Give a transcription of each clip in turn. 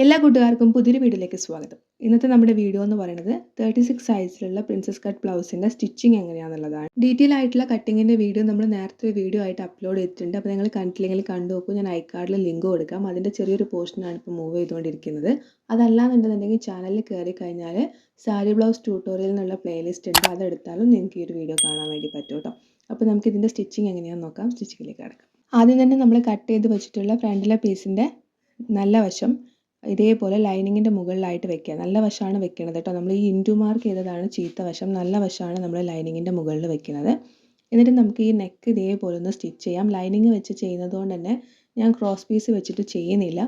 എല്ലാ കൂട്ടുകാർക്കും പുതിയൊരു വീഡിയോയിലേക്ക് സ്വാഗതം. ഇന്നത്തെ നമ്മുടെ വീഡിയോ എന്ന് പറയുന്നത് 36 സൈസിലുള്ള പ്രിൻസസ് കട്ട് ബ്ലൗസിൻ്റെ സ്റ്റിച്ചിങ് എങ്ങനെയാണെന്നുള്ളതാണ്. ഡീറ്റെയിൽ ആയിട്ടുള്ള കട്ടിങ്ങിൻ്റെ വീഡിയോ നമ്മൾ നേരത്തെ വീഡിയോ ആയിട്ട് അപ്ലോഡ് ചെയ്തിട്ടുണ്ട്. അപ്പോൾ നിങ്ങൾ കണ്ടില്ലെങ്കിൽ കണ്ടു നോക്കൂ. ഞാൻ ഐക്കാർഡിൽ ലിങ്ക് കൊടുക്കാം. അതിൻ്റെ ചെറിയൊരു പോർഷനാണ് ഇപ്പോൾ മൂവ് ചെയ്തുകൊണ്ടിരിക്കുന്നത്. അതല്ലാന്നുണ്ടെന്നുണ്ടെങ്കിൽ ചാനലിൽ കയറി കഴിഞ്ഞാൽ സാരി ബ്ലൗസ് ട്യൂട്ടോറിയൽ എന്നുള്ള പ്ലേലിസ്റ്റ് ഉണ്ട്. അതെടുത്താലും നിങ്ങൾക്ക് ഈ ഒരു വീഡിയോ കാണാൻ വേണ്ടി പറ്റും കേട്ടോ. അപ്പോൾ നമുക്ക് ഇതിൻ്റെ സ്റ്റിച്ചിങ് എങ്ങനെയാണെന്ന് നോക്കാം. സ്റ്റിച്ചിങ്ങിലേക്ക് കിടക്കാം. ആദ്യം തന്നെ നമ്മൾ കട്ട് ചെയ്ത് വെച്ചിട്ടുള്ള ഫ്രണ്ടിലെ പീസിൻ്റെ നല്ല വശം ഇതേപോലെ ലൈനിങ്ങിൻ്റെ മുകളിലായിട്ട് വെക്കുക. നല്ല വശമാണ് വെക്കുന്നത് കേട്ടോ. നമ്മൾ ഈ ഇൻറ്റു മാർക്ക് ചെയ്തതാണ് ചീത്ത വശം. നല്ല വശമാണ് നമ്മൾ ലൈനിങ്ങിൻ്റെ മുകളിൽ വെക്കുന്നത്. എന്നിട്ട് നമുക്ക് ഈ നെക്ക് ഇതേപോലെ ഒന്ന് സ്റ്റിച്ച് ചെയ്യാം. ലൈനിങ് വെച്ച് ചെയ്യുന്നത് കൊണ്ട് തന്നെ ഞാൻ ക്രോസ് പീസ് വെച്ചിട്ട് ചെയ്യുന്നില്ല.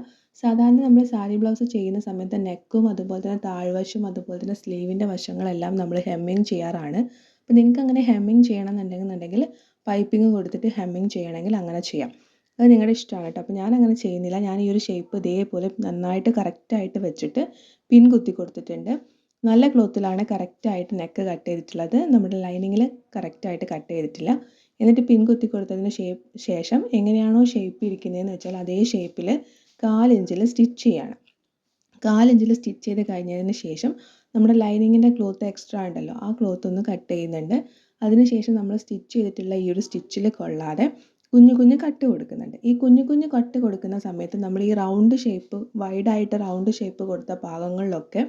സാധാരണ നമ്മൾ സാരി ബ്ലൗസ് ചെയ്യുന്ന സമയത്ത് നെക്കും അതുപോലെ തന്നെ താഴ്വശം അതുപോലെ തന്നെ സ്ലീവിൻ്റെ വശങ്ങളെല്ലാം നമ്മൾ ഹെമ്മിങ് ചെയ്യാറാണ്. അപ്പോൾ നിങ്ങൾക്ക് അങ്ങനെ ഹെമ്മിങ് ചെയ്യണമെന്നുണ്ടെങ്കിൽ പൈപ്പിംഗ് കൊടുത്തിട്ട് ഹെമ്മിങ് ചെയ്യണമെങ്കിൽ അങ്ങനെ ചെയ്യാം. അത് നിങ്ങളുടെ ഇഷ്ടമാണ് കേട്ടോ. അപ്പോൾ ഞാൻ അങ്ങനെ ചെയ്യുന്നില്ല. ഞാൻ ഈ ഒരു ഷേപ്പ് ഇതേപോലെ നന്നായിട്ട് കറക്റ്റായിട്ട് വെച്ചിട്ട് പിൻ കുത്തി കൊടുത്തിട്ടുണ്ട്. നല്ല ക്ലോത്തിലാണ് കറക്റ്റായിട്ട് നെക്ക് കട്ട് ചെയ്തിട്ടുള്ളത്. നമ്മുടെ ലൈനിങ്ങിൽ കറക്റ്റായിട്ട് കട്ട് ചെയ്തിട്ടില്ല. എന്നിട്ട് പിൻ കുത്തി കൊടുത്തതിന് ശേഷം എങ്ങനെയാണോ ഷേപ്പ് ഇരിക്കുന്നതെന്ന് വെച്ചാൽ അതേ ഷേപ്പിൽ 1/4 ഇഞ്ചിൽ സ്റ്റിച്ച് ചെയ്യണം. 1/4 ഇഞ്ചിൽ സ്റ്റിച്ച് ചെയ്ത് കഴിഞ്ഞതിന് ശേഷം നമ്മുടെ ലൈനിങ്ങിൻ്റെ ക്ലോത്ത് എക്സ്ട്രാ ഉണ്ടല്ലോ, ആ ക്ലോത്ത് ഒന്ന് കട്ട് ചെയ്യുന്നുണ്ട്. അതിനുശേഷം നമ്മൾ സ്റ്റിച്ച് ചെയ്തിട്ടുള്ള ഈ ഒരു സ്റ്റിച്ചിൽ കൊള്ളാതെ കുഞ്ഞു കുഞ്ഞു കട്ട് കൊടുക്കുന്നുണ്ട്. ഈ കുഞ്ഞു കുഞ്ഞു കട്ട് കൊടുക്കുന്ന സമയത്ത് നമ്മൾ ഈ റൗണ്ട് ഷേപ്പ് വൈഡായിട്ട് റൗണ്ട് ഷേപ്പ് കൊടുത്ത ഭാഗങ്ങളിലൊക്കെ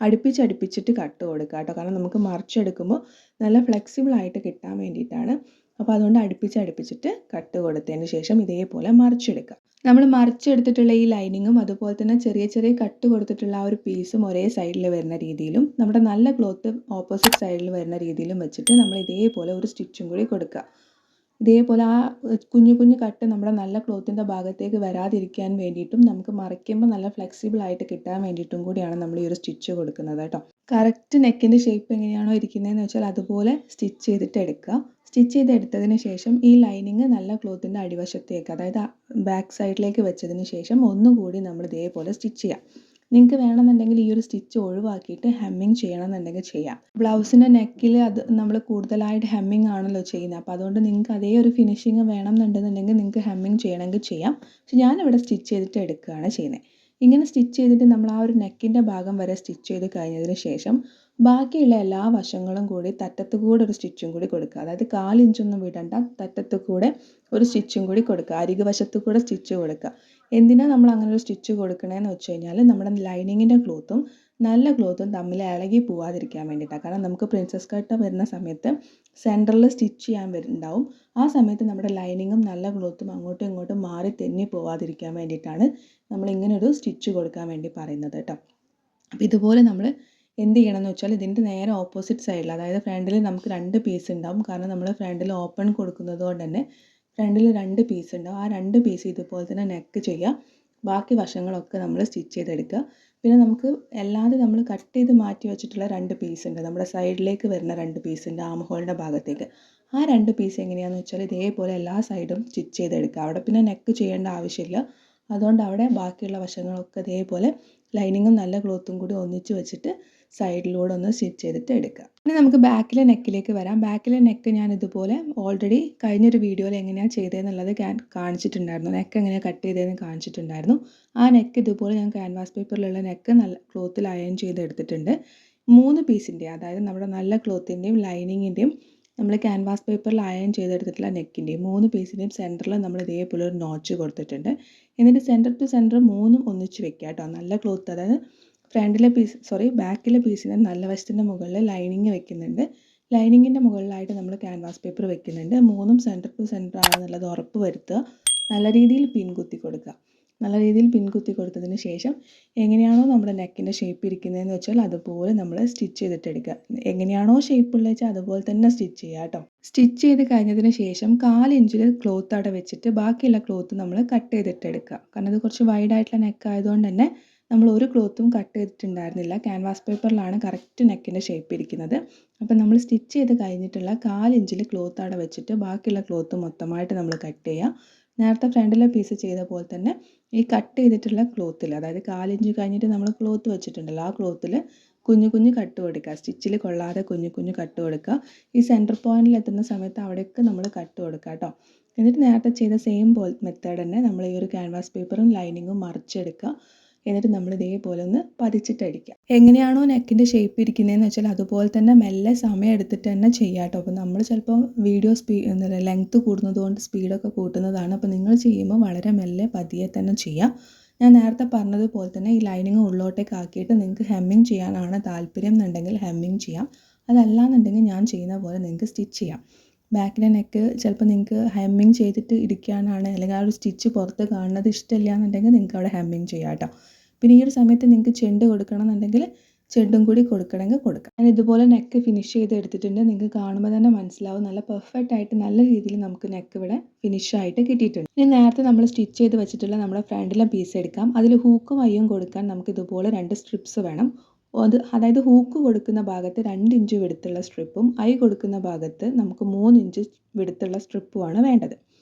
അടുപ്പിച്ചിട്ട് കട്ട് കൊടുക്കുക കേട്ടോ. കാരണം നമുക്ക് മറിച്ചെടുക്കുമ്പോൾ നല്ല ഫ്ലെക്സിബിളായിട്ട് കിട്ടാൻ വേണ്ടിയിട്ടാണ്. അപ്പോൾ അതുകൊണ്ട് അടുപ്പിച്ചിട്ട് കട്ട് കൊടുത്തതിന് ശേഷം ഇതേപോലെ മറിച്ചെടുക്കുക. നമ്മൾ മറിച്ചെടുത്തിട്ടുള്ള ഈ ലൈനിങ്ങും അതുപോലെ തന്നെ ചെറിയ ചെറിയ കട്ട് കൊടുത്തിട്ടുള്ള ആ ഒരു പീസും ഒരേ സൈഡിൽ വരുന്ന രീതിയിലും നമ്മുടെ നല്ല ക്ലോത്ത് ഓപ്പോസിറ്റ് സൈഡിൽ വരുന്ന രീതിയിലും വെച്ചിട്ട് നമ്മൾ ഇതേപോലെ ഒരു സ്റ്റിച്ചും കൂടി കൊടുക്കുക. ഇതേപോലെ ആ കുഞ്ഞു കുഞ്ഞു കട്ട് നമ്മുടെ നല്ല ക്ലോത്തിൻ്റെ ഭാഗത്തേക്ക് വരാതിരിക്കാൻ വേണ്ടിയിട്ടും നമുക്ക് മറിക്കുമ്പോൾ നല്ല ഫ്ലെക്സിബിൾ ആയിട്ട് കിട്ടാൻ വേണ്ടിയിട്ടും കൂടിയാണ് നമ്മൾ ഈ ഒരു സ്റ്റിച്ച് കൊടുക്കുന്നത് കേട്ടോ. കറക്റ്റ് നെക്കിൻ്റെ ഷേപ്പ് എങ്ങനെയാണോ ഇരിക്കുന്നതെന്ന് വെച്ചാൽ അതുപോലെ സ്റ്റിച്ച് ചെയ്തിട്ട് എടുക്കുക. സ്റ്റിച്ച് ചെയ്തെടുത്തതിന് ശേഷം ഈ ലൈനിങ് നല്ല ക്ലോത്തിൻ്റെ അടിവശത്തേക്ക്, അതായത് ബാക്ക് സൈഡിലേക്ക് വെച്ചതിന് ശേഷം ഒന്നുകൂടി നമ്മൾ ഇതേപോലെ സ്റ്റിച്ച് ചെയ്യാം. നിങ്ങൾക്ക് വേണമെന്നുണ്ടെങ്കിൽ ഈ ഒരു സ്റ്റിച്ച് ഒഴിവാക്കിയിട്ട് ഹെമ്മിങ് ചെയ്യണമെന്നുണ്ടെങ്കിൽ ചെയ്യാം. ബ്ലൗസിൻ്റെ നെക്കിൽ അത് നമ്മൾ കൂടുതലായിട്ട് ഹെമ്മിങ് ആണല്ലോ ചെയ്യുന്നത്. അപ്പോൾ അതുകൊണ്ട് നിങ്ങൾക്ക് അതേ ഒരു ഫിനിഷിങ് വേണമെന്നുണ്ടെന്നുണ്ടെങ്കിൽ നിങ്ങൾക്ക് ഹെമ്മിങ് ചെയ്യണമെങ്കിൽ ചെയ്യാം. പക്ഷെ ഞാനിവിടെ സ്റ്റിച്ച് ചെയ്തിട്ട് എടുക്കുകയാണ് ചെയ്യുന്നത്. ഇങ്ങനെ സ്റ്റിച്ച് ചെയ്തിട്ട് നമ്മൾ ആ ഒരു നെക്കിൻ്റെ ഭാഗം വരെ സ്റ്റിച്ച് ചെയ്ത് കഴിഞ്ഞതിന് ശേഷം ബാക്കിയുള്ള എല്ലാ വശങ്ങളും കൂടി തറ്റത്ത് കൂടെ ഒരു സ്റ്റിച്ചും കൂടി കൊടുക്കുക. അതായത് 1/4 ഇഞ്ചൊന്നും വിടണ്ട, തറ്റത്ത് കൂടെ ഒരു സ്റ്റിച്ചും കൂടി കൊടുക്കുക. അരികു വശത്ത് കൂടെ സ്റ്റിച്ച് കൊടുക്കുക. എന്തിനാണ് നമ്മൾ അങ്ങനെ ഒരു സ്റ്റിച്ച് കൊടുക്കണമെന്ന് വെച്ച് കഴിഞ്ഞാൽ നമ്മുടെ ലൈനിങ്ങിൻ്റെ ക്ലോത്തും നല്ല ക്ലോത്തും തമ്മിൽ ഇളകി പോവാതിരിക്കാൻ വേണ്ടിയിട്ടാണ്. കാരണം നമുക്ക് പ്രിൻസസ് കട്ട് വരുന്ന സമയത്ത് സെൻറ്ററിൽ സ്റ്റിച്ച് ചെയ്യാൻ വരുന്നുണ്ടാവും. ആ സമയത്ത് നമ്മുടെ ലൈനിങ്ങും നല്ല ക്ലോത്തും അങ്ങോട്ടും ഇങ്ങോട്ടും മാറി തെന്നി പോവാതിരിക്കാൻ വേണ്ടിയിട്ടാണ് നമ്മൾ ഇങ്ങനൊരു സ്റ്റിച്ച് കൊടുക്കാൻ വേണ്ടി പറയുന്നത് കേട്ടോ. അപ്പോൾ ഇതുപോലെ നമ്മൾ എന്ത് ചെയ്യണമെന്ന് വെച്ചാൽ ഇതിൻ്റെ നേരെ ഓപ്പോസിറ്റ് സൈഡിൽ, അതായത് ഫ്രണ്ടിൽ നമുക്ക് 2 പീസ് ഉണ്ടാവും. കാരണം നമ്മൾ ഫ്രണ്ടിൽ ഓപ്പൺ കൊടുക്കുന്നത് കൊണ്ട് തന്നെ ഫ്രണ്ടിൽ 2 പീസ് ഉണ്ടാവും. ആ 2 പീസ് ഇതുപോലെ തന്നെ നെക്ക് ചെയ്യുക. ബാക്കി വശങ്ങളൊക്കെ നമ്മൾ സ്റ്റിച്ച് ചെയ്തെടുക്കുക. പിന്നെ നമുക്ക് അല്ലാതെ നമ്മൾ കട്ട് ചെയ്ത് മാറ്റി വെച്ചിട്ടുള്ള 2 പീസ് ഉണ്ട്. നമ്മുടെ സൈഡിലേക്ക് വരുന്ന 2 പീസ് ഉണ്ട്, ആം ഹോളിൻ്റെ ഭാഗത്തേക്ക്. ആ 2 പീസ് എങ്ങനെയാണെന്ന് വെച്ചാൽ ഇതേപോലെ എല്ലാ സൈഡും സ്റ്റിച്ച് ചെയ്തെടുക്കുക. അവിടെ പിന്നെ നെക്ക് ചെയ്യേണ്ട ആവശ്യമില്ല. അതുകൊണ്ട് അവിടെ ബാക്കിയുള്ള വശങ്ങളൊക്കെ ഇതേപോലെ ലൈനിങ്ങും നല്ല ക്ലോത്തും കൂടി ഒന്നിച്ച് വെച്ചിട്ട് സൈഡിലൂടെ ഒന്ന് സ്റ്റിച്ച് ചെയ്തിട്ട് എടുക്കുക. ഇനി നമുക്ക് ബാക്കിലെ നെക്കിലേക്ക് വരാം. ബാക്കിലെ നെക്ക് ഞാൻ ഇതുപോലെ ഓൾറെഡി കഴിഞ്ഞൊരു വീഡിയോയിൽ എങ്ങനെയാണ് ചെയ്തതെന്നുള്ളത് കാണിച്ചിട്ടുണ്ടായിരുന്നു. നെക്ക് എങ്ങനെയാണ് കട്ട് ചെയ്തതെന്ന് കാണിച്ചിട്ടുണ്ടായിരുന്നു. ആ നെക്ക് ഇതുപോലെ ഞാൻ ക്യാൻവാസ് പേപ്പറിലുള്ള നെക്ക് നല്ല ക്ലോത്തിൽ അയൺ ചെയ്തെടുത്തിട്ടുണ്ട്. 3 പീസിൻ്റെ, അതായത് നമ്മുടെ നല്ല ക്ലോത്തിൻ്റെയും ലൈനിങ്ങിൻ്റെയും നമ്മൾ ക്യാൻവാസ് പേപ്പറിൽ അയൺ ചെയ്തെടുത്തിട്ടുള്ള നെക്കിൻ്റെയും 3 പീസിൻ്റെയും സെൻറ്ററിൽ നമ്മൾ ഇതേപോലെ ഒരു നോച്ച് കൊടുത്തിട്ടുണ്ട്. എന്നിട്ട് സെൻറ്റർ ടു സെൻറ്റർ 3ഉം ഒന്നിച്ച് വെക്കുക കേട്ടോ. നല്ല ക്ലോത്ത്, അതായത് ബാക്കിലെ പീസിന് നല്ല വശത്തിൻ്റെ മുകളിൽ ലൈനിങ് വെക്കുന്നുണ്ട്. ലൈനിങ്ങിൻ്റെ മുകളിലായിട്ട് നമ്മൾ ക്യാൻവാസ് പേപ്പർ വെക്കുന്നുണ്ട്. 3ഉം സെൻറ്റർ ടു സെൻറ്റർ ആണെന്നുള്ളത് ഉറപ്പ് വരുത്തുക. നല്ല രീതിയിൽ പിൻ കുത്തി കൊടുക്കുക. നല്ല രീതിയിൽ പിൻ കുത്തി കൊടുത്തതിന് ശേഷം എങ്ങനെയാണോ നമ്മുടെ നെക്കിൻ്റെ ഷേപ്പ് ഇരിക്കുന്നതെന്ന് വെച്ചാൽ അതുപോലെ നമ്മൾ സ്റ്റിച്ച് ചെയ്തിട്ട് എടുക്കുക. എങ്ങനെയാണോ ഷേപ്പ് ഉള്ളത് വെച്ചാൽ അതുപോലെ തന്നെ സ്റ്റിച്ച് ചെയ്യുക കേട്ടോ. സ്റ്റിച്ച് ചെയ്ത് കഴിഞ്ഞതിന് ശേഷം 1/4 ഇഞ്ചിൽ ക്ലോത്ത് അവിടെ വെച്ചിട്ട് ബാക്കിയുള്ള ക്ലോത്ത് നമ്മൾ കട്ട് ചെയ്തിട്ട് എടുക്കുക. കാരണം ഇത് കുറച്ച് വൈഡായിട്ടുള്ള നെക്ക് ആയതുകൊണ്ട് തന്നെ നമ്മൾ ഒരു ക്ലോത്തും കട്ട് ചെയ്തിട്ടുണ്ടായിരുന്നില്ല. ക്യാൻവാസ് പേപ്പറിലാണ് കറക്റ്റ് നെക്കിൻ്റെ ഷേപ്പ് ഇരിക്കുന്നത്. അപ്പോൾ നമ്മൾ സ്റ്റിച്ച് ചെയ്ത് കഴിഞ്ഞിട്ടുള്ള 1/4 ഇഞ്ചിൽ ക്ലോത്ത് അവിടെ വെച്ചിട്ട് ബാക്കിയുള്ള ക്ലോത്ത് മൊത്തമായിട്ട് നമ്മൾ കട്ട് ചെയ്യുക. നേരത്തെ ഫ്രണ്ടിലെ പീസ് ചെയ്ത പോലെ തന്നെ ഈ കട്ട് ചെയ്തിട്ടുള്ള ക്ലോത്തിൽ, അതായത് 1/4 ഇഞ്ച് കഴിഞ്ഞിട്ട് നമ്മൾ ക്ലോത്ത് വെച്ചിട്ടുണ്ടല്ലോ, ആ ക്ലോത്തിൽ കുഞ്ഞു കുഞ്ഞു കട്ട് കൊടുക്കുക. സ്റ്റിച്ചിൽ കൊള്ളാതെ കുഞ്ഞു കുഞ്ഞു കട്ട് കൊടുക്കുക. ഈ സെൻറ്റർ പോയിന്റിൽ എത്തുന്ന സമയത്ത് അവിടെയൊക്കെ നമ്മൾ കട്ട് കൊടുക്കുക കേട്ടോ. എന്നിട്ട് നേരത്തെ ചെയ്ത സെയിം മെത്തേഡ് തന്നെ നമ്മൾ ഈ ഒരു ക്യാൻവാസ് പേപ്പറും ലൈനിങ്ങും മറിച്ചെടുക്കുക. എന്നിട്ട് നമ്മൾ ഇതേപോലെ ഒന്ന് പതിച്ചിട്ടടിക്കുക. എങ്ങനെയാണോ നെക്കിൻ്റെ ഷേപ്പ് ഇരിക്കുന്നതെന്ന് വെച്ചാൽ അതുപോലെ തന്നെ മെല്ലെ സമയം എടുത്തിട്ട് തന്നെ ചെയ്യാം കേട്ടോ. അപ്പോൾ നമ്മൾ ചിലപ്പോൾ വീഡിയോ ലെങ്ത്ത് കൂടുന്നതുകൊണ്ട് സ്പീഡൊക്കെ കൂട്ടുന്നതാണ്. അപ്പോൾ നിങ്ങൾ ചെയ്യുമ്പോൾ വളരെ മെല്ലെ പതിയെ തന്നെ ചെയ്യാം. ഞാൻ നേരത്തെ പറഞ്ഞതുപോലെ തന്നെ ഈ ലൈനിങ് ഉള്ളോട്ടേക്ക് ആക്കിയിട്ട് നിങ്ങൾക്ക് ഹെമ്മിങ് ചെയ്യാനാണ് താല്പര്യം എന്നുണ്ടെങ്കിൽ ഹെമ്മിങ് ചെയ്യാം. അതല്ലാന്നുണ്ടെങ്കിൽ ഞാൻ ചെയ്യുന്ന പോലെ നിങ്ങൾക്ക് സ്റ്റിച്ച് ചെയ്യാം. ബാക്കിലെ നെക്ക് ചിലപ്പോൾ നിങ്ങൾക്ക് ഹെമ്മിങ് ചെയ്തിട്ട് ഇരിക്കാനാണ്, അല്ലെങ്കിൽ ആ ഒരു സ്റ്റിച്ച് പുറത്ത് കാണുന്നത് ഇഷ്ടമില്ല എന്നുണ്ടെങ്കിൽ നിങ്ങൾക്ക് അവിടെ ഹെമ്മിങ് ചെയ്യാം കേട്ടോ. പിന്നെ ഈ ഒരു സമയത്ത് നിങ്ങൾക്ക് ചെണ്ട് കൊടുക്കണം എന്നുണ്ടെങ്കിൽ ചെണ്ടും കൂടി കൊടുക്കണമെങ്കിൽ കൊടുക്കാം. ഞാൻ ഇതുപോലെ നെക്ക് ഫിനിഷ് ചെയ്ത് എടുത്തിട്ടുണ്ട്. നിങ്ങൾക്ക് കാണുമ്പോൾ തന്നെ മനസ്സിലാവും നല്ല പെർഫെക്റ്റ് ആയിട്ട് നല്ല രീതിയിൽ നമുക്ക് നെക്ക് ഇവിടെ ഫിനിഷായിട്ട് കിട്ടിയിട്ടുണ്ട്. ഇനി നേരത്തെ നമ്മൾ സ്റ്റിച്ച് ചെയ്ത് വെച്ചിട്ടുള്ള നമ്മുടെ ഫ്രണ്ടിലെ പീസ് എടുക്കാം. അതിൽ ഹൂക്കും അയ്യും കൊടുക്കാൻ നമുക്ക് ഇതുപോലെ 2 സ്ട്രിപ്സ് വേണം. അതായത് ഹൂക്ക് കൊടുക്കുന്ന ഭാഗത്ത് 2 ഇഞ്ച് വിടുത്തുള്ള സ്ട്രിപ്പും ഐ കൊടുക്കുന്ന ഭാഗത്ത് നമുക്ക് 3 ഇഞ്ച് വിടുത്തുള്ള സ്ട്രിപ്പുമാണ് വേണ്ടത്.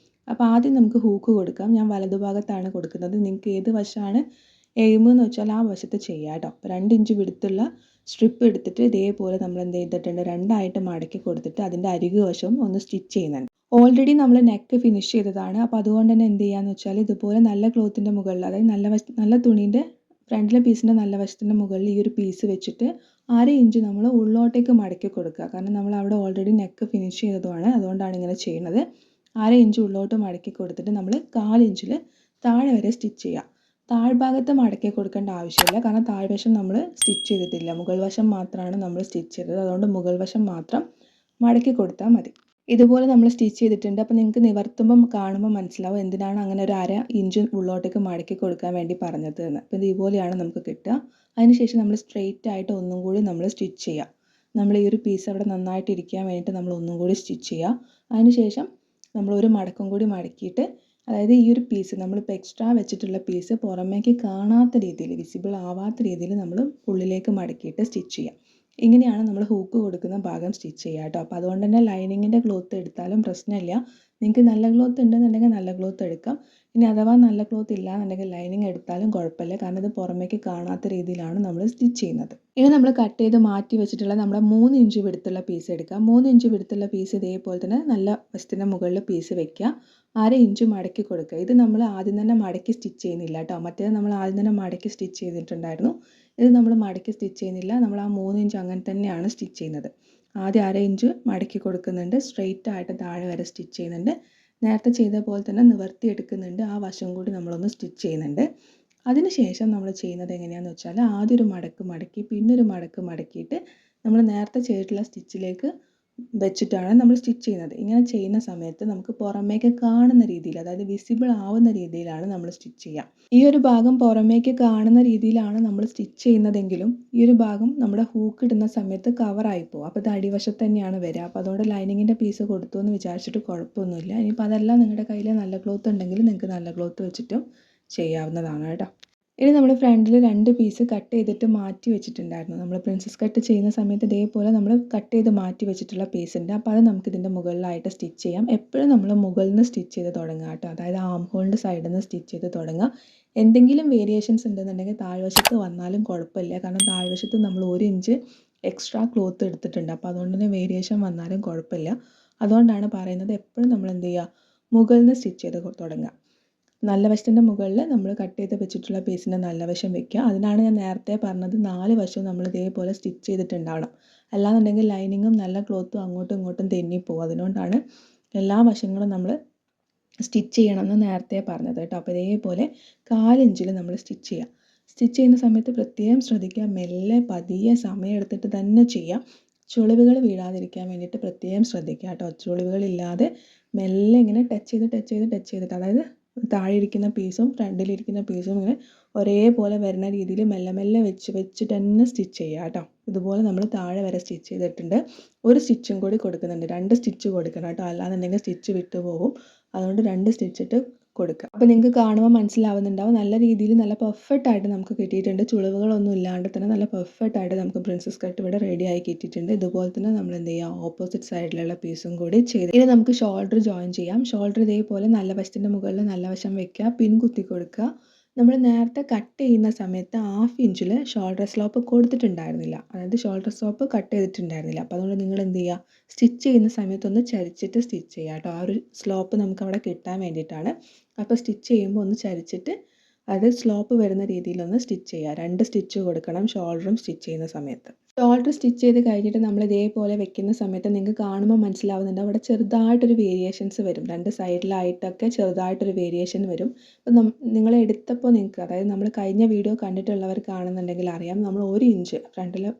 അപ്പോൾ ആദ്യം നമുക്ക് ഹൂക്ക് കൊടുക്കാം. ഞാൻ വലതുഭാഗത്താണ് കൊടുക്കുന്നത്. നിങ്ങൾക്ക് ഏത് വശമാണ് എയിം എന്ന് വെച്ചാൽ ആ വശത്ത് ചെയ്യാം കേട്ടോ. അപ്പോൾ 2 ഇഞ്ച് വിടുത്തുള്ള സ്ട്രിപ്പ് എടുത്തിട്ട് ഇതേപോലെ നമ്മൾ എന്ത് ചെയ്തിട്ടുണ്ട്, 2ആയിട്ട് മടക്കി കൊടുത്തിട്ട് അതിൻ്റെ അരികു വശവും ഒന്ന് സ്റ്റിച്ച് ചെയ്യുന്നുണ്ട്. ഓൾറെഡി നമ്മൾ നെക്ക് ഫിനിഷ് ചെയ്തതാണ്. അപ്പോൾ അതുകൊണ്ട് തന്നെ എന്ത് ചെയ്യാന്ന് വെച്ചാൽ ഇതുപോലെ നല്ല ക്ലോത്തിൻ്റെ മുകളിൽ, അതായത് നല്ല തുണീൻ്റെ ഫ്രണ്ടിലെ പീസിൻ്റെ നല്ല വശത്തിൻ്റെ മുകളിൽ ഈ ഒരു പീസ് വെച്ചിട്ട് 1/2 ഇഞ്ച് നമ്മൾ ഉള്ളോട്ടേക്ക് മടക്കി കൊടുക്കുക. കാരണം നമ്മൾ അവിടെ ഓൾറെഡി നെക്ക് ഫിനിഷ് ചെയ്തതുമാണ്, അതുകൊണ്ടാണ് ഇങ്ങനെ ചെയ്യുന്നത്. 1/2 ഇഞ്ച് ഉള്ളോട്ട് മടക്കി കൊടുത്തിട്ട് നമ്മൾ 4 ഇഞ്ചിൽ താഴെ വരെ സ്റ്റിച്ച് ചെയ്യുക. താഴ്ഭാഗത്ത് മടക്കി കൊടുക്കേണ്ട ആവശ്യമില്ല, കാരണം താഴ്വശം നമ്മൾ സ്റ്റിച്ച് ചെയ്തിട്ടില്ല. മുകൾ വശം മാത്രമാണ് നമ്മൾ സ്റ്റിച്ച് ചെയ്തത്. അതുകൊണ്ട് മുകൾ വശം മാത്രം മടക്കി കൊടുത്താൽ മതി. ഇതുപോലെ നമ്മൾ സ്റ്റിച്ച് ചെയ്തിട്ടുണ്ട്. അപ്പോൾ നിങ്ങൾക്ക് നിവർത്തുമ്പം കാണുമ്പോൾ മനസ്സിലാവും എന്തിനാണ് അങ്ങനെ ഒരു 1/2 ഇഞ്ച് ഉള്ളോട്ടേക്ക് മടക്കി കൊടുക്കാൻ വേണ്ടി പറഞ്ഞത് എന്ന്. അപ്പോൾ ഇതുപോലെയാണ് നമുക്ക് കിട്ടുക. അതിനുശേഷം നമ്മൾ സ്ട്രെയിറ്റ് ആയിട്ട് ഒന്നും കൂടി നമ്മൾ സ്റ്റിച്ച് ചെയ്യുക. നമ്മൾ ഈ ഒരു പീസ് അവിടെ നന്നായിട്ട് ഇരിക്കാൻ വേണ്ടിയിട്ട് നമ്മൾ ഒന്നും കൂടി സ്റ്റിച്ച് ചെയ്യുക. അതിനുശേഷം നമ്മൾ ഒരു മടക്കം കൂടി മടക്കിയിട്ട്, അതായത് ഈ ഒരു പീസ് നമ്മളിപ്പോൾ എക്സ്ട്രാ വെച്ചിട്ടുള്ള പീസ് പുറമേക്ക് കാണാത്ത രീതിയിൽ, വിസിബിൾ ആവാത്ത രീതിയിൽ നമ്മൾ ഉള്ളിലേക്ക് മടക്കിയിട്ട് സ്റ്റിച്ച് ചെയ്യാം. ഇങ്ങനെയാണ് നമ്മൾ ഹൂക്ക് കൊടുക്കുന്ന ഭാഗം സ്റ്റിച്ച് ചെയ്യുക കേട്ടോ. അപ്പോൾ അതുകൊണ്ട് തന്നെ ലൈനിങ്ങിൻ്റെ ക്ലോത്ത് എടുത്താലും പ്രശ്നമില്ല. നിങ്ങൾക്ക് നല്ല ക്ലോത്ത് ഉണ്ടെന്നുണ്ടെങ്കിൽ നല്ല ക്ലോത്ത് എടുക്കാം. ഇനി അഥവാ നല്ല ക്ലോത്ത് ഇല്ല എന്നുണ്ടെങ്കിൽ ലൈനിങ് എടുത്താലും കുഴപ്പമില്ല, കാരണം ഇത് പുറമേക്ക് കാണാത്ത രീതിയിലാണ് നമ്മൾ സ്റ്റിച്ച് ചെയ്യുന്നത്. ഇനി നമ്മൾ കട്ട് ചെയ്ത് മാറ്റി വെച്ചിട്ടുള്ള നമ്മുടെ 3 ഇഞ്ച് വിടുത്തുള്ള പീസ് എടുക്കാം. 3 ഇഞ്ച് വിടുത്തുള്ള പീസ് ഇതേപോലെ തന്നെ നല്ല വശത്തിൻ്റെ മുകളിൽ പീസ് വെക്കുക. 1/2 ഇഞ്ച് മടക്കി കൊടുക്കുക. ഇത് നമ്മൾ ആദ്യം തന്നെ മടക്കി സ്റ്റിച്ച് ചെയ്യുന്നില്ല കേട്ടോ. മറ്റേത് നമ്മൾ ആദ്യം തന്നെ മടക്കി സ്റ്റിച്ച് ചെയ്തിട്ടുണ്ടായിരുന്നു. ഇത് നമ്മൾ മടക്കി സ്റ്റിച്ച് ചെയ്യുന്നില്ല. നമ്മൾ ആ 3 ഇഞ്ച് അങ്ങനെ തന്നെയാണ് സ്റ്റിച്ച് ചെയ്യുന്നത്. ആദ്യം 1/2 ഇഞ്ച് മടക്കി കൊടുക്കുന്നുണ്ട്, സ്ട്രെയിറ്റ് ആയിട്ട് താഴെ വരെ സ്റ്റിച്ച് ചെയ്യുന്നുണ്ട്. നേരത്തെ ചെയ്ത പോലെ തന്നെ നിവർത്തി എടുക്കുന്നുണ്ട്, ആ വശം കൂടി നമ്മളൊന്ന് സ്റ്റിച്ച് ചെയ്യുന്നുണ്ട്. അതിനുശേഷം നമ്മൾ ചെയ്യുന്നത് എങ്ങനെയാണെന്ന് വെച്ചാൽ ആദ്യം ഒരു മടക്ക് മടക്കി പിന്നെ ഒരു മടക്ക് മടക്കിയിട്ട് നമ്മൾ നേരത്തെ ചെയ്തിട്ടുള്ള സ്റ്റിച്ചിലേക്ക് വെച്ചിട്ടാണ് നമ്മൾ സ്റ്റിച്ച് ചെയ്യുന്നത്. ഇങ്ങനെ ചെയ്യുന്ന സമയത്ത് നമുക്ക് പുറമേക്ക് കാണുന്ന രീതിയിൽ, അതായത് വിസിബിൾ ആവുന്ന രീതിയിലാണ് നമ്മൾ സ്റ്റിച്ച് ചെയ്യുക. ഈ ഒരു ഭാഗം പുറമേക്ക് കാണുന്ന രീതിയിലാണ് നമ്മൾ സ്റ്റിച്ച് ചെയ്യുന്നതെങ്കിലും ഈ ഒരു ഭാഗം നമ്മുടെ ഹൂക്ക് ഇടുന്ന സമയത്ത് കവറായി പോകും. അപ്പോൾ ഇത് അടിവശത്ത് തന്നെയാണ് വരിക. അപ്പോൾ അതുകൊണ്ട് ലൈനിങ്ങിൻ്റെ പീസ് കൊടുത്തു എന്ന് വിചാരിച്ചിട്ട് കുഴപ്പമൊന്നുമില്ല. ഇനിയിപ്പോൾ അതെല്ലാം നിങ്ങളുടെ കയ്യിൽ നല്ല ക്ലോത്ത് ഉണ്ടെങ്കിൽ നിങ്ങൾക്ക് നല്ല ക്ലോത്ത് വെച്ചിട്ടും ചെയ്യാവുന്നതാണ് കേട്ടോ. ഇനി നമ്മൾ ഫ്രണ്ടിൽ 2 പീസ് കട്ട് ചെയ്തിട്ട് മാറ്റി വെച്ചിട്ടുണ്ടായിരുന്നു. നമ്മൾ പ്രിൻസസ് കട്ട് ചെയ്യുന്ന സമയത്ത് ഇതേപോലെ നമ്മൾ കട്ട് ചെയ്ത് മാറ്റി വെച്ചിട്ടുള്ള പീസ് ഉണ്ട്. അപ്പോൾ അത് നമുക്ക് ഇതിൻ്റെ മുകളിലായിട്ട് സ്റ്റിച്ച് ചെയ്യാം. എപ്പോഴും നമ്മൾ മുകളിൽ നിന്ന് സ്റ്റിച്ച് ചെയ്ത് തുടങ്ങുക കേട്ടോ. അതായത് ആം ഹോളിൻ്റെ സൈഡിൽ നിന്ന് സ്റ്റിച്ച് ചെയ്ത് തുടങ്ങുക. എന്തെങ്കിലും വേരിയേഷൻസ് ഉണ്ടെന്നുണ്ടെങ്കിൽ താഴ്വശത്ത് വന്നാലും കുഴപ്പമില്ല, കാരണം താഴ്വശത്ത് നമ്മൾ 1 ഇഞ്ച് എക്സ്ട്രാ ക്ലോത്ത് എടുത്തിട്ടുണ്ട്. അപ്പോൾ അതുകൊണ്ട് തന്നെ വേരിയേഷൻ വന്നാലും കുഴപ്പമില്ല. അതുകൊണ്ടാണ് പറയുന്നത് എപ്പോഴും നമ്മൾ എന്ത് ചെയ്യുക, മുകളിൽ നിന്ന് സ്റ്റിച്ച് ചെയ്ത് തുടങ്ങുക. നല്ല വശത്തിൻ്റെ മുകളിൽ നമ്മൾ കട്ട് ചെയ്ത് വെച്ചിട്ടുള്ള പീസിൻ്റെ നല്ല വശം വെക്കുക. അതിനാണ് ഞാൻ നേരത്തെ പറഞ്ഞത് 4 വശവും നമ്മൾ ഇതേപോലെ സ്റ്റിച്ച് ചെയ്തിട്ടുണ്ടാവണം. അല്ലാന്നുണ്ടെങ്കിൽ ലൈനിങ്ങും നല്ല ക്ലോത്തും അങ്ങോട്ടും ഇങ്ങോട്ടും തെന്നിപ്പോവും. അതുകൊണ്ടാണ് എല്ലാ വശങ്ങളും നമ്മൾ സ്റ്റിച്ച് ചെയ്യണമെന്ന് നേരത്തെ പറഞ്ഞത് കേട്ടോ. അപ്പോൾ ഇതേപോലെ 4 ഇഞ്ചിൽ നമ്മൾ സ്റ്റിച്ച് ചെയ്യുക. സ്റ്റിച്ച് ചെയ്യുന്ന സമയത്ത് പ്രത്യേകം ശ്രദ്ധിക്കുക, മെല്ലെ പതിയെ സമയം എടുത്തിട്ട് തന്നെ ചെയ്യുക. ചുളിവുകൾ വീഴാതിരിക്കാൻ വേണ്ടിയിട്ട് പ്രത്യേകം ശ്രദ്ധിക്കുക കേട്ടോ. ചുളിവുകളില്ലാതെ മെല്ലെ ഇങ്ങനെ ടച്ച് ചെയ്തിട്ട്, അതായത് താഴെ ഇരിക്കുന്ന പീസും ഫ്രണ്ടിലിരിക്കുന്ന പീസും ഇങ്ങനെ ഒരേപോലെ വരുന്ന രീതിയിൽ മെല്ലെ മെല്ലെ വെച്ചിട്ട് തന്നെ സ്റ്റിച്ച് ചെയ്യുക കേട്ടോ. ഇതുപോലെ നമ്മൾ താഴെ വരെ സ്റ്റിച്ച് ചെയ്തിട്ടുണ്ട്. ഒരു സ്റ്റിച്ചും കൂടി കൊടുക്കുന്നുണ്ട്, 2 സ്റ്റിച്ച് കൊടുക്കണം കേട്ടോ, അല്ലാന്നുണ്ടെങ്കിൽ സ്റ്റിച്ച് വിട്ടു പോകും. അതുകൊണ്ട് 2 സ്റ്റിച്ചിട്ട് കൊടുക്കുക. അപ്പോൾ നിങ്ങൾക്ക് കാണുമ്പോൾ മനസ്സിലാവുന്നുണ്ടാവും നല്ല രീതിയിൽ നല്ല പെർഫെക്റ്റ് ആയിട്ട് നമുക്ക് കിട്ടിയിട്ടുണ്ട്. ചുളിവുകളൊന്നും ഇല്ലാണ്ട് തന്നെ നല്ല പെർഫെക്റ്റ് ആയിട്ട് നമുക്ക് പ്രിൻസസ് കട്ട് ഇവിടെ റെഡി ആയി കിട്ടിയിട്ടുണ്ട്. ഇതുപോലെ തന്നെ നമ്മൾ എന്ത് ചെയ്യുക, ഓപ്പോസിറ്റ് സൈഡിലുള്ള പീസും കൂടി ചെയ്ത് ഇനി നമുക്ക് ഷോൾഡർ ജോയിൻ ചെയ്യാം. ഷോൾഡർ ഇതേപോലെ നല്ല വശത്തിൻ്റെ മുകളിൽ നല്ല വശം വെക്കുക, പിൻ കുത്തി കൊടുക്കുക. നമ്മൾ നേരത്തെ കട്ട് ചെയ്യുന്ന സമയത്ത് 1/2 ഇഞ്ചിൽ ഷോൾഡർ സ്ലോപ്പ് കൊടുത്തിട്ടുണ്ടായിരുന്നില്ല, അതായത് ഷോൾഡർ സ്ലോപ്പ് കട്ട് ചെയ്തിട്ടുണ്ടായിരുന്നില്ല. അപ്പോൾ അതുകൊണ്ട് നിങ്ങൾ എന്ത് ചെയ്യുക, സ്റ്റിച്ച് ചെയ്യുന്ന സമയത്ത് ഒന്ന് ചരിച്ചിട്ട് സ്റ്റിച്ച് ചെയ്യുക കേട്ടോ. ആ ഒരു സ്ലോപ്പ് നമുക്ക് അവിടെ കിട്ടാൻ വേണ്ടിയിട്ടാണ്. അപ്പോൾ സ്റ്റിച്ച് ചെയ്യുമ്പോൾ ഒന്ന് ചരിച്ചിട്ട് അത് സ്ലോപ്പ് വരുന്ന രീതിയിലൊന്ന് സ്റ്റിച്ച് ചെയ്യുക. 2 സ്റ്റിച്ച് കൊടുക്കണം ഷോൾഡറും സ്റ്റിച്ച് ചെയ്യുന്ന സമയത്ത്. ഷോൾഡർ സ്റ്റിച്ച് ചെയ്ത് കഴിഞ്ഞിട്ട് നമ്മൾ ഇതേപോലെ വെക്കുന്ന സമയത്ത് നിങ്ങൾക്ക് കാണുമ്പോൾ മനസ്സിലാവുന്നുണ്ട് അവിടെ ചെറുതായിട്ടൊരു വേരിയേഷൻസ് വരും. 2 സൈഡിലായിട്ടൊക്കെ ചെറുതായിട്ടൊരു വേരിയേഷൻ വരും. അപ്പോൾ നിങ്ങൾ എടുത്തപ്പോൾ നിങ്ങൾക്ക്, അതായത് നമ്മൾ കഴിഞ്ഞ വീഡിയോ കണ്ടിട്ടുള്ളവർ കാണുന്നുണ്ടെങ്കിൽ അറിയാം, നമ്മൾ 1 ഇഞ്ച് ഫ്രണ്ടിലെ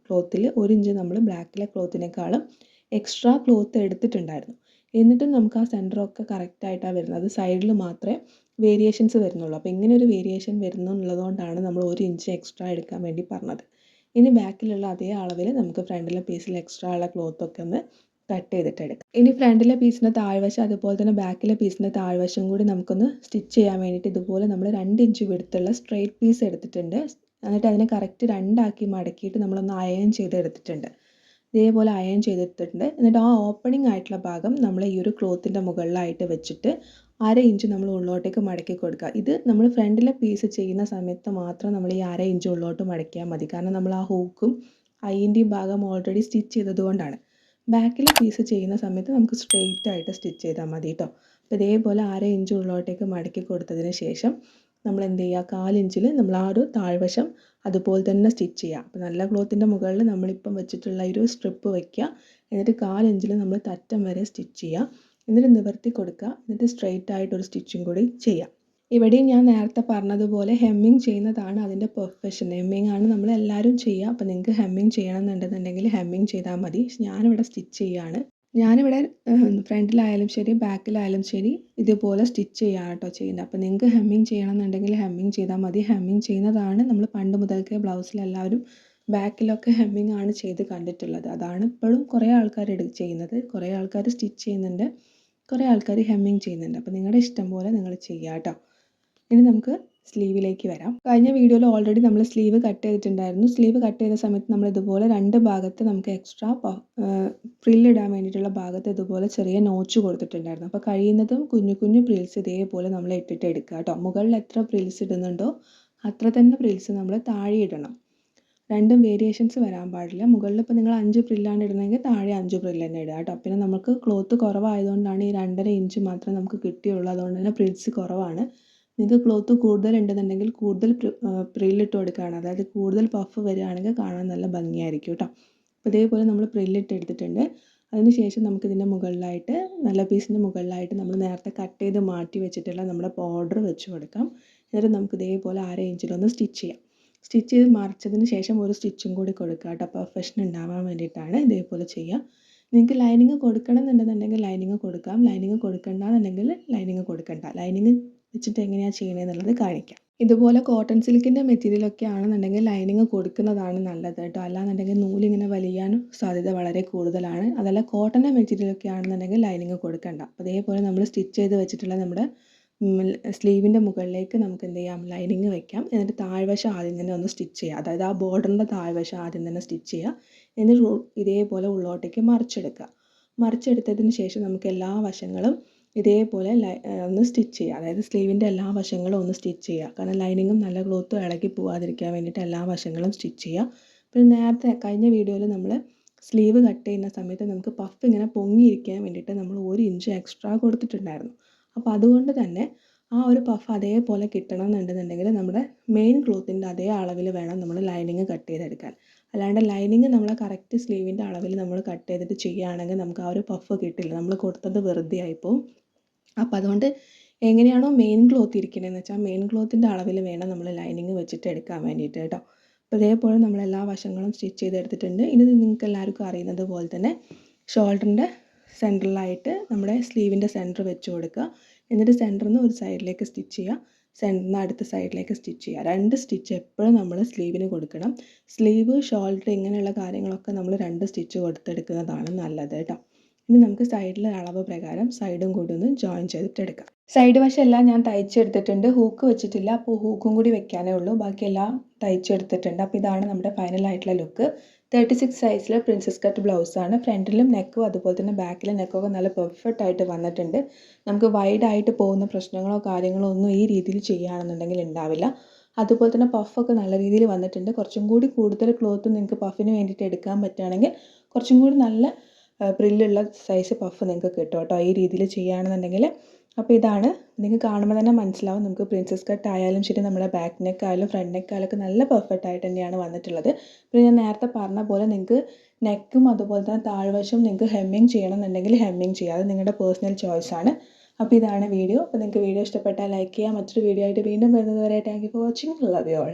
ക്ലോത്തിൽ 1 ഇഞ്ച് നമ്മൾ ബാക്കിലെ ക്ലോത്തിനേക്കാളും എക്സ്ട്രാ ക്ലോത്ത് എടുത്തിട്ടുണ്ടായിരുന്നു. എന്നിട്ടും നമുക്ക് ആ സെൻറ്ററൊക്കെ കറക്റ്റായിട്ടാണ് വരുന്നത്. അത് സൈഡിൽ മാത്രമേ വേരിയേഷൻസ് വരുന്നുള്ളൂ. അപ്പോൾ ഇങ്ങനെ ഒരു വേരിയേഷൻ വരുന്നു എന്നുള്ളതുകൊണ്ടാണ് നമ്മൾ 1 ഇഞ്ച് എക്സ്ട്രാ എടുക്കാൻ വേണ്ടി പറഞ്ഞത്. ഇനി ബാക്കിലുള്ള അതേ അളവിൽ നമുക്ക് ഫ്രണ്ടിലെ പീസിൽ എക്സ്ട്രാ ഉള്ള ക്ലോത്തൊക്കെ ഒന്ന് കട്ട് ചെയ്തിട്ട് എടുക്കാം. ഇനി ഫ്രണ്ടിലെ പീസിൻ്റെ താഴ്വശം അതുപോലെ തന്നെ ബാക്കിലെ പീസിൻ്റെ താഴ്വശം കൂടി നമുക്കൊന്ന് സ്റ്റിച്ച് ചെയ്യാൻ വേണ്ടിയിട്ട് ഇതുപോലെ നമ്മൾ 2 ഇഞ്ച് വിടുത്തുള്ള സ്ട്രെയിറ്റ് പീസ് എടുത്തിട്ടുണ്ട്. എന്നിട്ട് അതിനെ കറക്റ്റ് 2 ആക്കി മടക്കിയിട്ട് നമ്മളൊന്ന് അയൺ ചെയ്തെടുത്തിട്ടുണ്ട്. ഇതേപോലെ അയൺ ചെയ്തെടുത്തിട്ടുണ്ട്. എന്നിട്ട് ആ ഓപ്പണിംഗ് ആയിട്ടുള്ള ഭാഗം നമ്മൾ ഈ ഒരു ക്ലോത്തിൻ്റെ മുകളിലായിട്ട് വെച്ചിട്ട് 1/2 ഇഞ്ച് നമ്മൾ ഉള്ളോട്ടേക്ക് മടക്കി കൊടുക്കുക. ഇത് നമ്മൾ ഫ്രണ്ടിലെ പീസ് ചെയ്യുന്ന സമയത്ത് മാത്രം നമ്മൾ ഈ 1/2 ഇഞ്ച് ഉള്ളോട്ട് മടക്കിയാൽ മതി. കാരണം നമ്മൾ ആ ഹൂക്കും ഐൻ്റെയും ഭാഗം ഓൾറെഡി സ്റ്റിച്ച് ചെയ്തതുകൊണ്ടാണ്. ബാക്കിലെ പീസ് ചെയ്യുന്ന സമയത്ത് നമുക്ക് സ്ട്രെയിറ്റ് ആയിട്ട് സ്റ്റിച്ച് ചെയ്താൽ മതി കേട്ടോ. അപ്പോൾ ഇതേപോലെ 1/2 ഇഞ്ച് ഉള്ളോട്ടേക്ക് മടക്കി കൊടുത്തതിന് ശേഷം നമ്മൾ എന്ത് ചെയ്യുക, 1/4 ഇഞ്ചിൽ നമ്മൾ ആ ഒരു താഴ്വശം അതുപോലെ തന്നെ സ്റ്റിച്ച് ചെയ്യുക. അപ്പോൾ നല്ല ക്ലോത്തിൻ്റെ മുകളിൽ നമ്മളിപ്പം വെച്ചിട്ടുള്ള ഒരു സ്ട്രിപ്പ് വയ്ക്കുക. എന്നിട്ട് 1/4 ഇഞ്ചിൽ നമ്മൾ തറ്റം വരെ സ്റ്റിച്ച് ചെയ്യുക. എന്നിട്ട് നിവർത്തി കൊടുക്കുക. എന്നിട്ട് സ്ട്രെയിറ്റ് ആയിട്ടൊരു സ്റ്റിച്ചും കൂടി ചെയ്യാം. ഇവിടെയും ഞാൻ നേരത്തെ പറഞ്ഞതുപോലെ ഹെമ്മിങ് ചെയ്യുന്നതാണ് അതിൻ്റെ പെർഫെക്ഷൻ. ഹെമ്മിങ് ആണ് നമ്മൾ എല്ലാവരും ചെയ്യുക. അപ്പോൾ നിങ്ങൾക്ക് ഹെമ്മിങ് ചെയ്യണമെന്നുണ്ടെന്നുണ്ടെങ്കിൽ ഹെമ്മിങ് ചെയ്താൽ മതി. ഞാനിവിടെ സ്റ്റിച്ച് ചെയ്യുകയാണ്. ഞാനിവിടെ ഫ്രണ്ടിലായാലും ശരി ബാക്കിലായാലും ശരി ഇതുപോലെ സ്റ്റിച്ച് ചെയ്യുകയാണ് കേട്ടോ ചെയ്യുന്നത്. അപ്പോൾ നിങ്ങൾക്ക് ഹെമ്മിങ് ചെയ്യണമെന്നുണ്ടെങ്കിൽ ഹെമ്മിങ് ചെയ്താൽ മതി. ഹെമ്മിങ് ചെയ്യുന്നതാണ് നമ്മൾ പണ്ട് മുതൽക്കേ ബ്ലൗസിലെല്ലാവരും ബാക്കിലൊക്കെ ഹെമ്മിങ് ആണ് ചെയ്ത് കണ്ടിട്ടുള്ളത്. അതാണ് ഇപ്പോഴും കുറേ ആൾക്കാർ ചെയ്യുന്നത്. കുറേ ആൾക്കാർ സ്റ്റിച്ച് ചെയ്യുന്നുണ്ട്, കുറേ ആൾക്കാർ ഹെമ്മിങ് ചെയ്യുന്നുണ്ട്. അപ്പോൾ നിങ്ങളുടെ ഇഷ്ടം പോലെ നിങ്ങൾ ചെയ്യുക കേട്ടോ. ഇനി നമുക്ക് സ്ലീവിലേക്ക് വരാം. കഴിഞ്ഞ വീഡിയോയിൽ ഓൾറെഡി നമ്മൾ സ്ലീവ് കട്ട് ചെയ്തിട്ടുണ്ടായിരുന്നു. സ്ലീവ് കട്ട് ചെയ്ത സമയത്ത് നമ്മൾ ഇതുപോലെ 2 ഭാഗത്ത് നമുക്ക് എക്സ്ട്രാ ഫ്രില്ലിടാൻ വേണ്ടിയിട്ടുള്ള ഭാഗത്ത് ഇതുപോലെ ചെറിയ നോച്ച് കൊടുത്തിട്ടുണ്ടായിരുന്നു. അപ്പോൾ കഴിയുന്നതും കുഞ്ഞു കുഞ്ഞു പ്രിൽസ് ഇതേപോലെ നമ്മൾ ഇട്ടിട്ട് എടുക്കുക കേട്ടോ. മുകളിൽ എത്ര പ്രിൽസ് ഇടുന്നുണ്ടോ അത്ര തന്നെ പ്രിൽസ് നമ്മൾ താഴെ ഇടണം. 2 വേരിയേഷൻസ് വരാൻ പാടില്ല. മുകളിൽ ഇപ്പോൾ നിങ്ങൾ 5 പ്രില്ലാണ് ഇടുന്നതെങ്കിൽ താഴെ 5 പ്രില്ല് തന്നെ ഇടുക കേട്ടോ. പിന്നെ നമുക്ക് ക്ലോത്ത് കുറവായതുകൊണ്ടാണ് ഈ 2.5 ഇഞ്ച് മാത്രമേ നമുക്ക് കിട്ടിയുള്ളൂ. അതുകൊണ്ട് തന്നെ പ്രിൽസ് കുറവാണ്. നിങ്ങൾക്ക് ക്ലോത്ത് കൂടുതൽ ഉണ്ടെന്നുണ്ടെങ്കിൽ കൂടുതൽ പ്രില്ലിട്ട് കൊടുക്കുകയാണ്, അതായത് കൂടുതൽ പഫ് വരികയാണെങ്കിൽ കാണാൻ നല്ല ഭംഗിയായിരിക്കും കേട്ടോ. അപ്പോൾ ഇതേപോലെ നമ്മൾ പ്രില്ലിട്ട് എടുത്തിട്ടുണ്ട്. അതിനുശേഷം നമുക്കിതിൻ്റെ മുകളിലായിട്ട് നല്ല പീസിൻ്റെ മുകളിലായിട്ട് നമ്മൾ നേരത്തെ കട്ട് ചെയ്ത് മാറ്റി വെച്ചിട്ടുള്ള നമ്മുടെ ബോർഡർ വെച്ച് കൊടുക്കാം. എന്നിട്ട് നമുക്ക് ഇതേപോലെ 1/2 ഇഞ്ചിലൊന്ന് സ്റ്റിച്ച് ചെയ്യാം. സ്റ്റിച്ച് ചെയ്ത് മറിച്ചതിന് ശേഷം ഒരു സ്റ്റിച്ചും കൂടി കൊടുക്കുക കേട്ടോ. പെർഫെക്ഷൻ ഉണ്ടാവാൻ വേണ്ടിയിട്ടാണ് ഇതേപോലെ ചെയ്യുക. നിങ്ങൾക്ക് ലൈനിങ് കൊടുക്കണം എന്നുണ്ടെന്നുണ്ടെങ്കിൽ ലൈനിങ് കൊടുക്കാം. ലൈനിങ് കൊടുക്കണ്ടെന്നുണ്ടെങ്കിൽ ലൈനിങ് കൊടുക്കണ്ട. ലൈനിങ് വെച്ചിട്ട് എങ്ങനെയാണ് ചെയ്യണമെന്നുള്ളത് കാണിക്കാം. ഇതുപോലെ കോട്ടൺ സിൽക്കിൻ്റെ മെറ്റീരിയലൊക്കെ ആണെന്നുണ്ടെങ്കിൽ ലൈനിങ് കൊടുക്കുന്നതാണ് നല്ലത് കേട്ടോ. അല്ലാന്നുണ്ടെങ്കിൽ നൂലിങ്ങനെ വലിയാനും സാധ്യത വളരെ കൂടുതലാണ്. അതല്ല കോട്ടൻ്റെ മെറ്റീരിയലൊക്കെ ആണെന്നുണ്ടെങ്കിൽ ലൈനിങ് കൊടുക്കണ്ട. അപ്പോൾ അതേപോലെ നമ്മൾ സ്റ്റിച്ച് ചെയ്ത് വെച്ചിട്ടുള്ള നമ്മുടെ സ്ലീവിൻ്റെ മുകളിലേക്ക് നമുക്ക് എന്ത് ചെയ്യാം, ലൈനിങ് വെക്കാം. എന്നിട്ട് താഴ്വശം ആദ്യം തന്നെ ഒന്ന് സ്റ്റിച്ച് ചെയ്യുക. അതായത് ആ ബോർഡറിൻ്റെ താഴ്വശം ആദ്യം തന്നെ സ്റ്റിച്ച് ചെയ്യുക. എന്നിട്ട് ഇതേപോലെ ഉള്ളോട്ടേക്ക് മറിച്ചെടുക്കുക. മറിച്ചെടുത്തതിന് ശേഷം നമുക്ക് എല്ലാ വശങ്ങളും ഇതേപോലെ ഒന്ന് സ്റ്റിച്ച് ചെയ്യുക. അതായത് സ്ലീവിൻ്റെ എല്ലാ വശങ്ങളും ഒന്ന് സ്റ്റിച്ച് ചെയ്യുക. കാരണം ലൈനിങ്ങും നല്ല ക്ലോത്തും ഇളകി പോകാതിരിക്കാൻ വേണ്ടിയിട്ട് എല്ലാ വശങ്ങളും സ്റ്റിച്ച് ചെയ്യുക. പിന്നെ നേരത്തെ കഴിഞ്ഞ വീഡിയോയിൽ നമ്മൾ സ്ലീവ് കട്ട് ചെയ്യുന്ന സമയത്ത് നമുക്ക് പഫ് ഇങ്ങനെ പൊങ്ങിയിരിക്കാൻ വേണ്ടിയിട്ട് നമ്മൾ 1 ഇഞ്ച് എക്സ്ട്രാ കൊടുത്തിട്ടുണ്ടായിരുന്നു. അപ്പോൾ അതുകൊണ്ട് തന്നെ ആ ഒരു പഫ് അതേപോലെ കിട്ടണം എന്നുണ്ടെന്നുണ്ടെങ്കിൽ നമ്മുടെ മെയിൻ ക്ലോത്തിൻ്റെ അതേ അളവിൽ വേണം നമ്മൾ ലൈനിങ് കട്ട് ചെയ്തെടുക്കാൻ. അല്ലാണ്ട് ലൈനിങ് നമ്മൾ കറക്റ്റ് സ്ലീവിൻ്റെ അളവിൽ നമ്മൾ കട്ട് ചെയ്തിട്ട് ചെയ്യുകയാണെങ്കിൽ നമുക്ക് ആ ഒരു പഫ് കിട്ടില്ല. നമ്മൾ കൊടുത്തത് വെറുതെ ആയിപ്പോവും. അപ്പോൾ അതുകൊണ്ട് എങ്ങനെയാണോ മെയിൻ ക്ലോത്ത് ഇരിക്കണതെന്ന് വെച്ചാൽ മെയിൻ ക്ലോത്തിൻ്റെ അളവിൽ വേണം നമ്മൾ ലൈനിങ് വെച്ചിട്ട് എടുക്കാൻ വേണ്ടിയിട്ട് കേട്ടോ. അപ്പോൾ ഇതേപോലെ നമ്മൾ എല്ലാ വശങ്ങളും സ്റ്റിച്ച് ചെയ്തെടുത്തിട്ടുണ്ട്. ഇനി നിങ്ങൾക്ക് എല്ലാവർക്കും അറിയുന്നത് പോലെ തന്നെ ഷോൾഡറിൻ്റെ സെൻറ്ററിലായിട്ട് നമ്മുടെ സ്ലീവിൻ്റെ സെൻറ്റർ വെച്ച് കൊടുക്കുക. എന്നിട്ട് സെൻറ്ററിൽ നിന്ന് ഒരു സൈഡിലേക്ക് സ്റ്റിച്ച് ചെയ്യുക, സെൻറ്ററിൽ നിന്ന് അടുത്ത സൈഡിലേക്ക് സ്റ്റിച്ച് ചെയ്യുക. 2 സ്റ്റിച്ച് എപ്പോഴും നമ്മൾ സ്ലീവിന് കൊടുക്കണം. സ്ലീവ്, ഷോൾഡർ ഇങ്ങനെയുള്ള കാര്യങ്ങളൊക്കെ നമ്മൾ 2 സ്റ്റിച്ച് കൊടുത്തെടുക്കുന്നതാണ് നല്ലത് കേട്ടോ. ഇനി നമുക്ക് സൈഡിലെ അളവ് പ്രകാരം സൈഡും കൂടി ഒന്ന് ജോയിൻ ചെയ്തിട്ടെടുക്കാം. സൈഡ് വശമെല്ലാം ഞാൻ തയ്ച്ചെടുത്തിട്ടുണ്ട്. ഹൂക്ക് വെച്ചിട്ടില്ല, അപ്പോൾ ഹൂക്കും കൂടി വെക്കാനേ ഉള്ളൂ. ബാക്കിയെല്ലാം തയ്ച്ചെടുത്തിട്ടുണ്ട്. അപ്പോൾ ഇതാണ് നമ്മുടെ ഫൈനലായിട്ടുള്ള ലുക്ക്. 36 സൈസിൽ പ്രിൻസസ് കട്ട് ബ്ലൗസാണ്. ഫ്രണ്ടിലും നെക്കും അതുപോലെ തന്നെ ബാക്കിലും നെക്കൊക്കെ നല്ല പെർഫെക്റ്റ് ആയിട്ട് വന്നിട്ടുണ്ട്. നമുക്ക് വൈഡായിട്ട് പോകുന്ന പ്രശ്നങ്ങളോ കാര്യങ്ങളോ ഒന്നും ഈ രീതിയിൽ ചെയ്യുകയാണെന്നുണ്ടെങ്കിൽ ഉണ്ടാവില്ല. അതുപോലെ തന്നെ പഫൊക്കെ നല്ല രീതിയിൽ വന്നിട്ടുണ്ട്. കുറച്ചും കൂടി കൂടുതൽ ക്ലോത്ത് നിങ്ങൾക്ക് പഫിന് വേണ്ടിയിട്ട് എടുക്കാൻ പറ്റുകയാണെങ്കിൽ കുറച്ചും കൂടി നല്ല പ്രില്ലുള്ള സൈസ് പഫ് നിങ്ങൾക്ക് കിട്ടും കേട്ടോ. ഈ രീതിയിൽ ചെയ്യുകയാണെന്നുണ്ടെങ്കിൽ അപ്പോൾ ഇതാണ്, നിങ്ങൾക്ക് കാണുമ്പോൾ തന്നെ മനസ്സിലാവും നമുക്ക് പ്രിൻസസ് കട്ട് ആയാലും ശരി, നമ്മുടെ ബാക്ക് നെക്ക് ആയാലും ഫ്രണ്ട് നെക്ക് ആയാലും ഒക്കെ നല്ല പെർഫെക്റ്റ് ആയിട്ട് തന്നെയാണ് വന്നിട്ടുള്ളത്. പിന്നെ ഞാൻ നേരത്തെ പറഞ്ഞ പോലെ നിങ്ങൾക്ക് നെക്കും അതുപോലെ തന്നെ താഴ്വശം നിങ്ങൾക്ക് ഹെമ്മിങ് ചെയ്യണമെന്നുണ്ടെങ്കിൽ ഹെമ്മിങ് ചെയ്യുക, അത് നിങ്ങളുടെ പേഴ്സണൽ ചോയ്സാണ്. അപ്പോൾ ഇതാണ് വീഡിയോ. അപ്പോൾ നിങ്ങൾക്ക് വീഡിയോ ഇഷ്ടപ്പെട്ടാൽ ലൈക്ക് ചെയ്യുക. മറ്റൊരു വീഡിയോ ആയിട്ട് വീണ്ടും വരുന്നത് വരെ thank you for watching. Love you all.